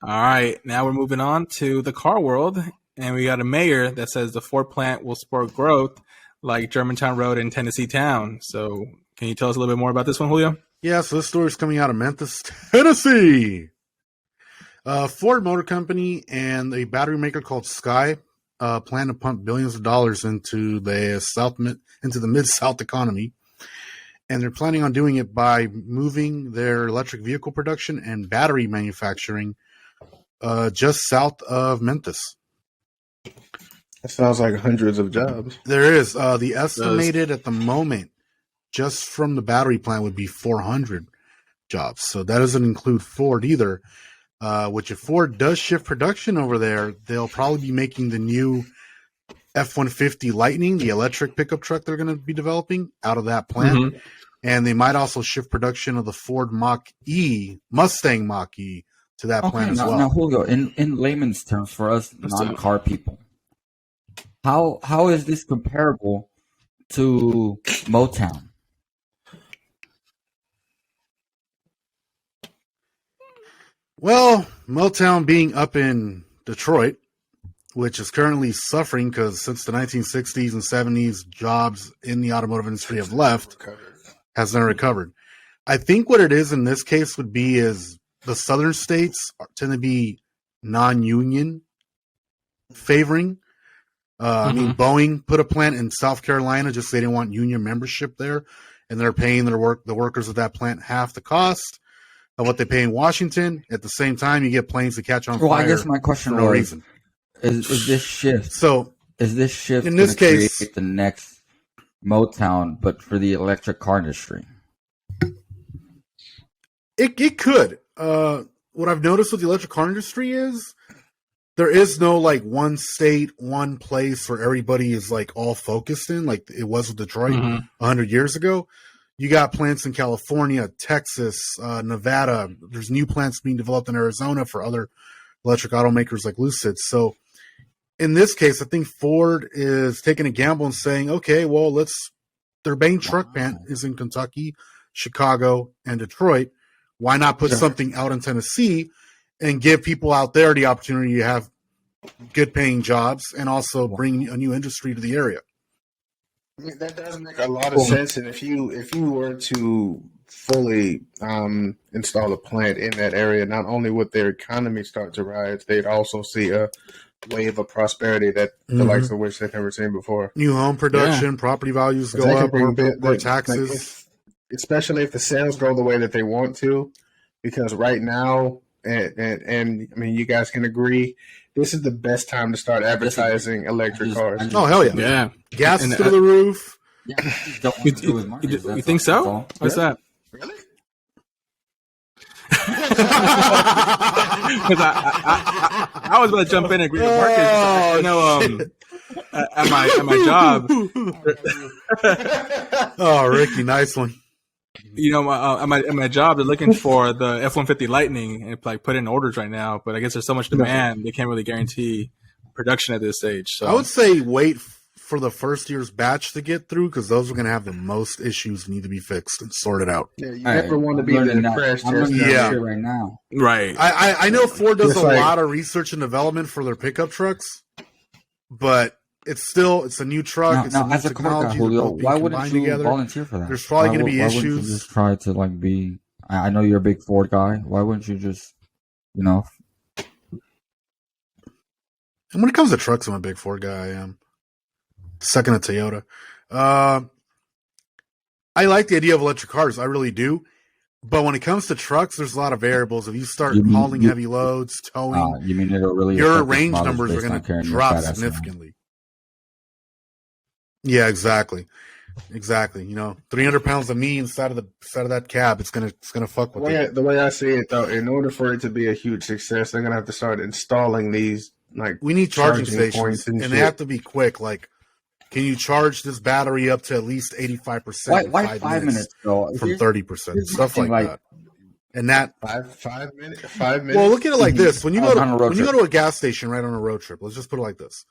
All right, now we're moving on to the car world, and we got a mayor that says the Ford plant will spur growth like Germantown Road in Tennessee Town. So, can you tell us a little bit more about this one, Julio? Yeah, so this story is coming out of Memphis, Tennessee. Ford Motor Company and a battery maker called Sky plan to pump billions of dollars into the Mid-South economy. And they're planning on doing it by moving their electric vehicle production and battery manufacturing just south of Memphis. That sounds like hundreds of jobs. There is. The estimated at the moment, just from the battery plant, would be 400 jobs. So that doesn't include Ford either. Which if Ford does shift production over there, they'll probably be making the new F-150 Lightning, the electric pickup truck they're going to be developing out of that plant. Mm-hmm. And they might also shift production of the Ford Mustang Mach-E to that plant as well. Now, Julio, in layman's terms, for us non-car people, how is this comparable to Motown? Well, Motown being up in Detroit, which is currently suffering because since the 1960s and 70s, jobs in the automotive industry have left, has not recovered. I think what it is in this case would be is the southern states tend to be non-union favoring. I mean, Boeing put a plant in South Carolina just so they didn't want union membership there, and they're paying the workers of that plant half the cost of what they pay in Washington. At the same time, you get planes that catch on fire. Well, I guess my question for no reason. Is this shift? So is this shift in this case create the next Motown, but for the electric car industry? It could. What I've noticed with the electric car industry is there is no like one state, one place where everybody is like all focused in, like it was with Detroit 100 years ago. You got plants in California, Texas, Nevada. There's new plants being developed in Arizona for other electric automakers like Lucid. So in this case, I think Ford is taking a gamble and saying, okay, well, their main truck plant is in Kentucky, Chicago, and Detroit. Why not put something out in Tennessee and give people out there the opportunity to have good paying jobs and also bring a new industry to the area? I mean, that does make a lot of sense. And if you were to fully install a plant in that area, not only would their economy start to rise, they'd also see a wave of prosperity that the likes of which they've never seen before. New home production, property values go up, more taxes. Especially if the sales go the way that they want to, because right now, and I mean, you guys can agree, this is the best time to start advertising electric cars. Oh, hell yeah. Yeah. Gas through the roof. Yeah, you think so? What's that? Really? Because I was about to jump in and agree with Marcus. I know at my job. Oh, Ricky, nice one. You know, at my job, they're looking for the F-150 Lightning and like put in orders right now. But I guess there's so much demand, they can't really guarantee production at this stage. So I would say wait for the first year's batch to get through because those are going to have the most issues need to be fixed and sorted out. Yeah, you never want to be in the crash test right now. Right. I know Ford does a lot of research and development for their pickup trucks, but it's a new truck. It's a new technology. Julio, why wouldn't you volunteer for that? There's probably going to be issues. Why wouldn't you just try to like be? I know you're a big Ford guy. Why wouldn't you just, And when it comes to trucks, I'm a big Ford guy. I am. Second to Toyota. I like the idea of electric cars. I really do. But when it comes to trucks, there's a lot of variables. If you start hauling heavy loads, towing, you mean it'll really your range numbers are going to drop significantly. Yeah, exactly. 300 pounds of me inside of that cab, it's gonna fuck with it. The way I see it, though, in order for it to be a huge success, they're gonna have to start installing these we need charging stations, and they have to be quick. Like, can you charge this battery up to at least 85%? Why 5 minutes though? From 30%, stuff like that. And that 5 minutes. 5 minutes. Well, look at it like this: when you go to a gas station, right on a road trip, let's just put it like this.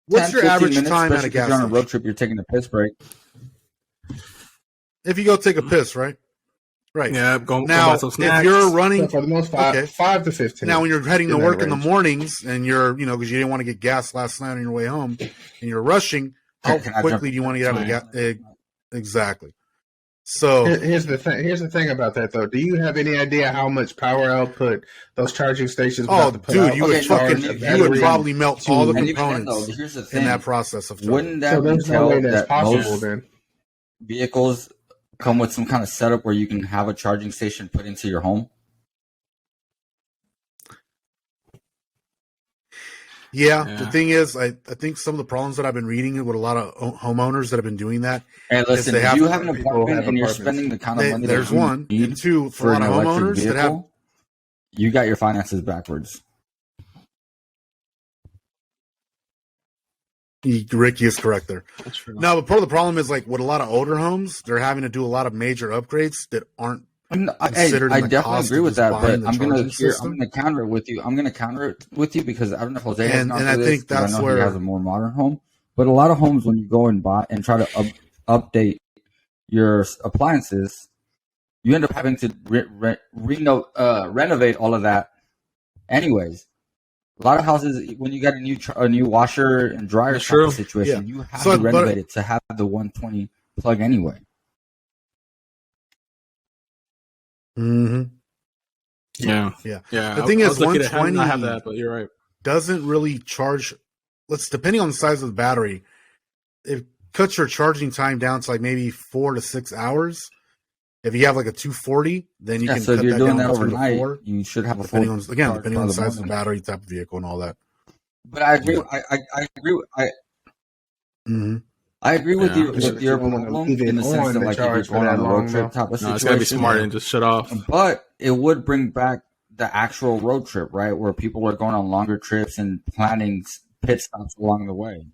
What's your average time at a gas station? On a road trip, you're taking a piss break. If you go take a piss, right? Right. Yeah, go Now, buy some snacks. if you're running, So for the most part, okay. 5 to 15. Now, when you're heading to in that work in the range. mornings and you're, because you didn't want to get gas last night on your way home and you're rushing, how Can I quickly jump do you want to in? get out of the gas? Exactly. So Here's the thing. Here's the thing about that, though. Do you have any idea how much power output those charging stations? oh, about to put dude, out? you would Okay, no, fucking, and you would battery probably melt all the And even then, components though, here's the in thing. that process of charging. Wouldn't that So there's no tell way that's that possible most then. vehicles come with some kind of setup where you can have a charging station put into your home? Yeah, the thing is, I think some of the problems that I've been reading with a lot of homeowners that have been doing that. Hey, listen, they if have you to- have an people apartment have and you're apartments. spending the kind of money There's that you one, need and two, for for a an lot of electric homeowners vehicle, that have. you got your finances backwards. Ricky is correct there. That's true. No, but part of the problem is like with a lot of older homes, they're having to do a lot of major upgrades that aren't. I Considered in the definitely cost agree of with just that, buying but the I'm charging gonna system. counter it with you. I'm gonna counter it with you because I don't know if Jose has And gone I through think this, 'cause that's I know where- he has a more modern home. But a lot of homes, when you go and buy and try to update your appliances, you end up having to renovate all of that. Anyways, a lot of houses, when you get a new washer and dryer That's type of true. situation, Yeah. you have So, to but- renovate it to have the 120 plug anyway. Mm-hmm. Yeah. Yeah. Yeah. The thing I is, was looking at having 120 not have that, but you're right. doesn't really charge. Depending on the size of the battery, it cuts your charging time down to like maybe 4 to 6 hours. If you have like a 240, then you Yeah, can so cut if you're that doing down that to 2 to overnight, 4. you should have a Depending full on charge depending on the by size of the morning. battery, type of vehicle, and all that. But I agree. Yeah. I agree. Mm-hmm. I agree with Yeah. you with You your don't wanna problem leave it in the sense on that the like if you're charge for going that on a road long, trip though. type of No, it's gotta be situation. smart and just shut off. But it would bring back the actual road trip, right? Where people are going on longer trips and planning pit stops along the way.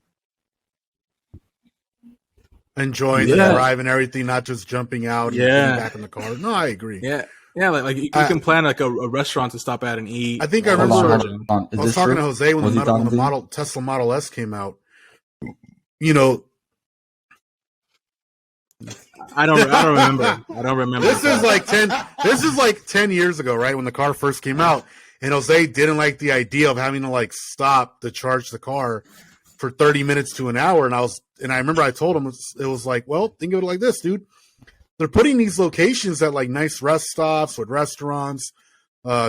Enjoying the Yeah. drive and everything, not just jumping out and Yeah. getting back in the car. No, I agree. Yeah. Yeah, like you can plan like a restaurant to stop at and eat. I think I while remember- charging. Hold on. Is I was this talking true? to Jose when Was he talking the to you? Tesla Model S came out. You know, I don't remember. I don't remember. this is like 10 years ago, right? When the car first came out. And Jose didn't like the idea of having to like stop to charge the car for 30 minutes to an hour. And I remember I told him it was like, well, think of it like this, dude. They're putting these locations at like nice rest stops with restaurants,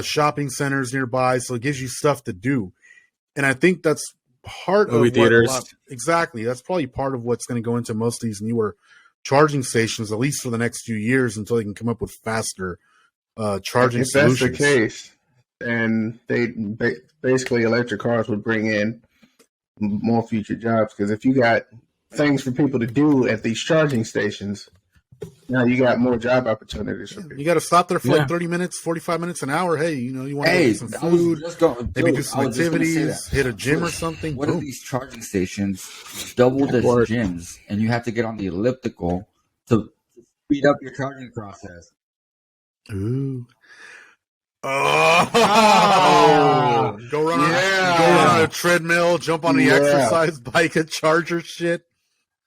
shopping centers nearby. So it gives you stuff to do. And I think that's part Movie of theaters. exactly. That's probably part of what's going to go into most of these newer charging stations, at least for the next few years, until they can come up with faster charging If that's solutions. the case, then they basically electric cars would bring in more future jobs, because if you got things for people to do at these charging stations, now you got more job opportunities for people. You got to stop there for Yeah. like 30 minutes, 45 minutes, an hour. Hey, you want to Hey, get some I was food, just going. maybe dude, do some I was just gonna say activities, that. hit a gym or something. What are Boom. these charging stations doubled as Work. gyms, and you have to get on the elliptical to speed up your charging process? Ooh. Oh. Go run, Yeah. go run on a treadmill, jump on the Yeah. exercise bike, a charger shit.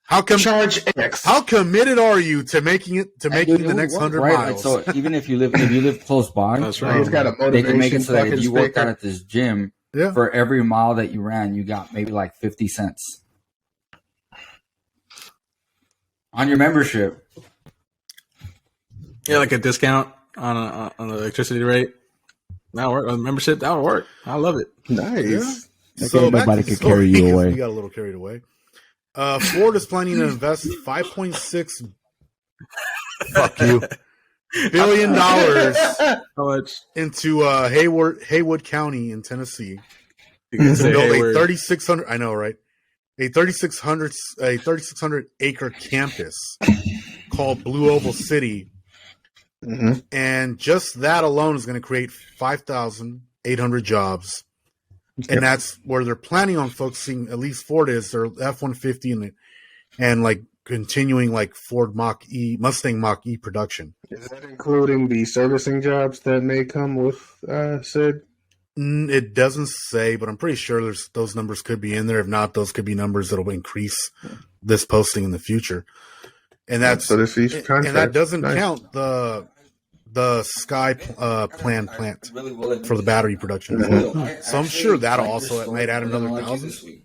How Charge X. how committed are you to making And the dude, it next would 100 work, right? miles? Like, so even if you live close by, That's Right. right. He's got a they motivation can make it so that if fucking you worked out sticker. at this gym, Yeah. for every mile that you ran, you got maybe like 50 cents on your membership. Yeah, like a discount on the electricity rate. That would work. A membership, that would work. I love it. Nice. So back nobody to the could carry you story, 'cause away. We got a little carried away. Ford is planning to invest $5.6 billion How much? into Haywood County in Tennessee You can to say build a Hayward. 3,600. I know, right? A 3,600 acre campus called Blue Oval City, Mhm. and just that alone is going to create 5,800 jobs. And that's where they're planning on focusing. At least Ford is their F-150 and like continuing like Ford Mustang Mach E production. Is that including the servicing jobs that may come with said? It doesn't say, but I'm pretty sure those numbers could be in there. If not, those could be numbers that'll increase this posting in the future. And that's So this is and that doesn't count the the Sky plant for the battery production. So I'm sure that also it might add another 1,000.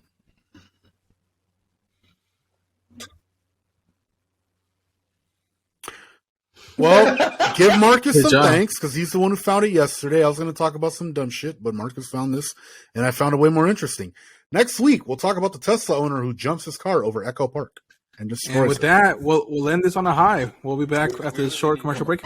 Well, give Marcus some thanks because he's the one who found it yesterday. I was going to talk about some dumb shit, but Marcus found this, and I found it way more interesting. Next week, we'll talk about the Tesla owner who jumps his car over Echo Park and destroys it. And with that, we'll end this on a high. We'll be back after this short commercial break.